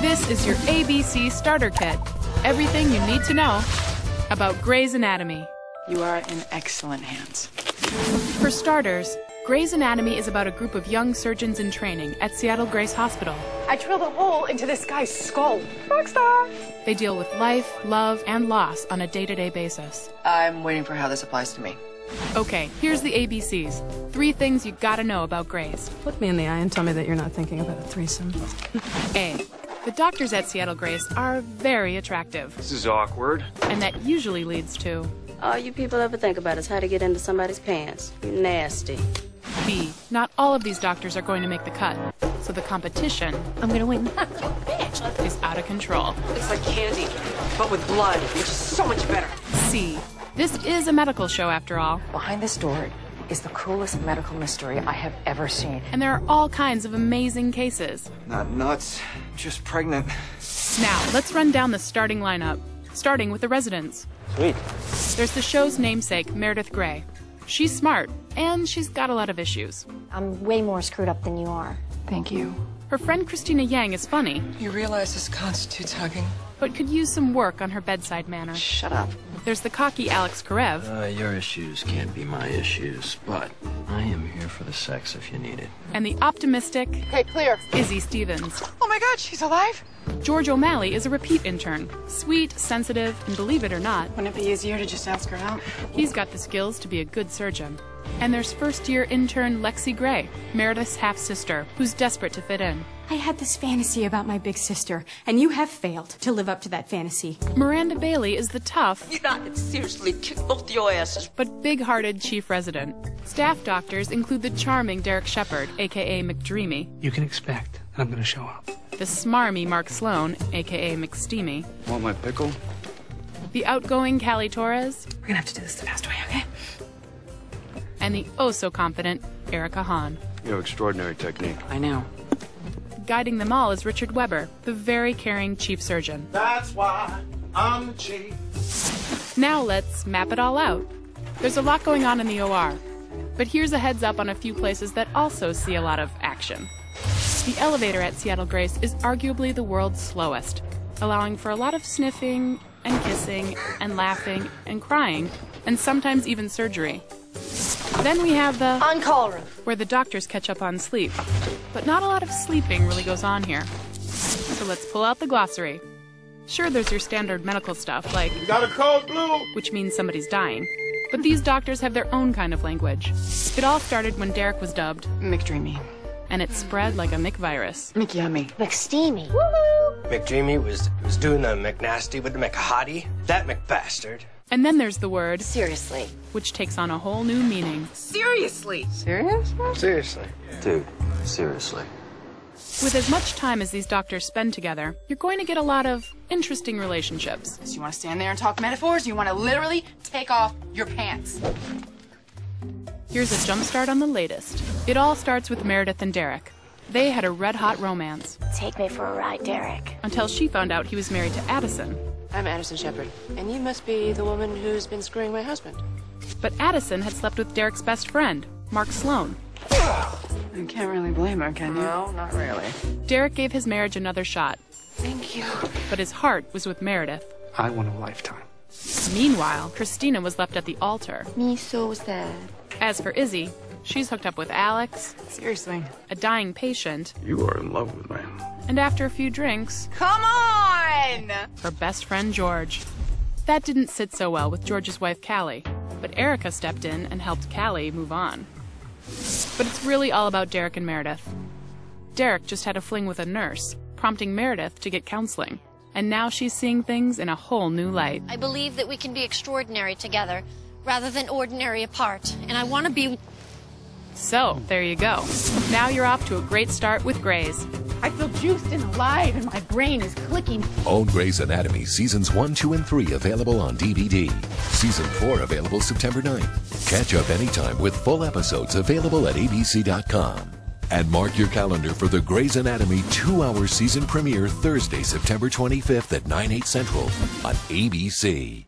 This is your ABC Starter Kit. Everything you need to know about Grey's Anatomy. You are in excellent hands. For starters, Grey's Anatomy is about a group of young surgeons in training at Seattle Grace Hospital. I drilled a hole into this guy's skull. Rockstar! They deal with life, love, and loss on a day-to-day basis. I'm waiting for how this applies to me. Okay, here's the ABCs. 3 things you gotta know about Grey's. Look me in the eye and tell me that you're not thinking about a threesome. A. The doctors at Seattle Grace are very attractive. This is awkward. And that usually leads to... All you people ever think about is how to get into somebody's pants. You nasty. B. Not all of these doctors are going to make the cut. So the competition... I'm gonna win. ...is out of control. It's like candy, but with blood, which is so much better. C. This is a medical show after all. Behind this door is the coolest medical mystery I have ever seen. And there are all kinds of amazing cases. Not nuts, just pregnant. Now, let's run down the starting lineup, starting with the residents. Sweet. There's the show's namesake, Meredith Grey. She's smart, and she's got a lot of issues. I'm way more screwed up than you are. Thank you. Her friend Christina Yang is funny, You realize this constitutes hugging? but could use some work on her bedside manner. Shut up. There's the cocky Alex Karev, Your issues can't be my issues, but I am here for the sex if you need it. and the optimistic Okay, clear. Izzy Stevens. Oh my God, she's alive? George O'Malley is a repeat intern. Sweet, sensitive, and believe it or not, Wouldn't it be easier to just ask her out? he's got the skills to be a good surgeon. And there's first-year intern Lexi Gray, Meredith's half-sister, who's desperate to fit in. I had this fantasy about my big sister, and you have failed to live up to that fantasy. Miranda Bailey is the tough, You're not seriously kick both your asses. but big-hearted chief resident. Staff doctors include the charming Derek Shepard, a.k.a. McDreamy, You can expect that I'm going to show up. the smarmy Mark Sloan, a.k.a. McSteamy, Want my pickle? the outgoing Callie Torres, We're gonna have to do this the fast way, okay? and the oh-so-confident Erica Hahn. You have extraordinary technique. I know. Guiding them all is Richard Weber, the very caring chief surgeon. That's why I'm the chief. Now let's map it all out. There's a lot going on in the OR, but here's a heads up on a few places that also see a lot of action. The elevator at Seattle Grace is arguably the world's slowest, allowing for a lot of sniffing and kissing and laughing and crying, and sometimes even surgery. Then we have the On-call room. where the doctors catch up on sleep, but not a lot of sleeping really goes on here. So let's pull out the glossary. Sure, there's your standard medical stuff, like You got a cold blue? which means somebody's dying. But these doctors have their own kind of language. It all started when Derek was dubbed, McDreamy. and it spread like a McVirus. McYummy. McSteamy. McDreamy was doing the McNasty with the McHottie. That McBastard. And then there's the word, Seriously. which takes on a whole new meaning. Seriously? Serious? Seriously. Dude, seriously. With as much time as these doctors spend together, you're going to get a lot of interesting relationships. So you want to stand there and talk metaphors, or you want to literally take off your pants? Here's a jump start on the latest. It all starts with Meredith and Derek. They had a red-hot romance, Take me for a ride, Derek. until she found out he was married to Addison. I'm Addison Shepard, and you must be the woman who's been screwing my husband. But Addison had slept with Derek's best friend, Mark Sloan. You can't really blame her, can you? No, not really. Derek gave his marriage another shot, Thank you. but his heart was with Meredith. I want a lifetime. Meanwhile, Christina was left at the altar. Me so sad. As for Izzy, she's hooked up with Alex, Seriously. a dying patient, You are in love with me. and after a few drinks, Come on! her best friend George. That didn't sit so well with George's wife Callie, but Erica stepped in and helped Callie move on. But it's really all about Derek and Meredith. Derek just had a fling with a nurse, prompting Meredith to get counseling. And now she's seeing things in a whole new light. I believe that we can be extraordinary together rather than ordinary apart. And I want to be... So, there you go. Now you're off to a great start with Grey's. I feel juiced and alive, and my brain is clicking. Own Grey's Anatomy Seasons 1, 2, and 3 available on DVD. Season 4 available September 9th. Catch up anytime with full episodes available at abc.com. And mark your calendar for the Grey's Anatomy 2-hour season premiere Thursday, September 25th at 9/8 Central on ABC.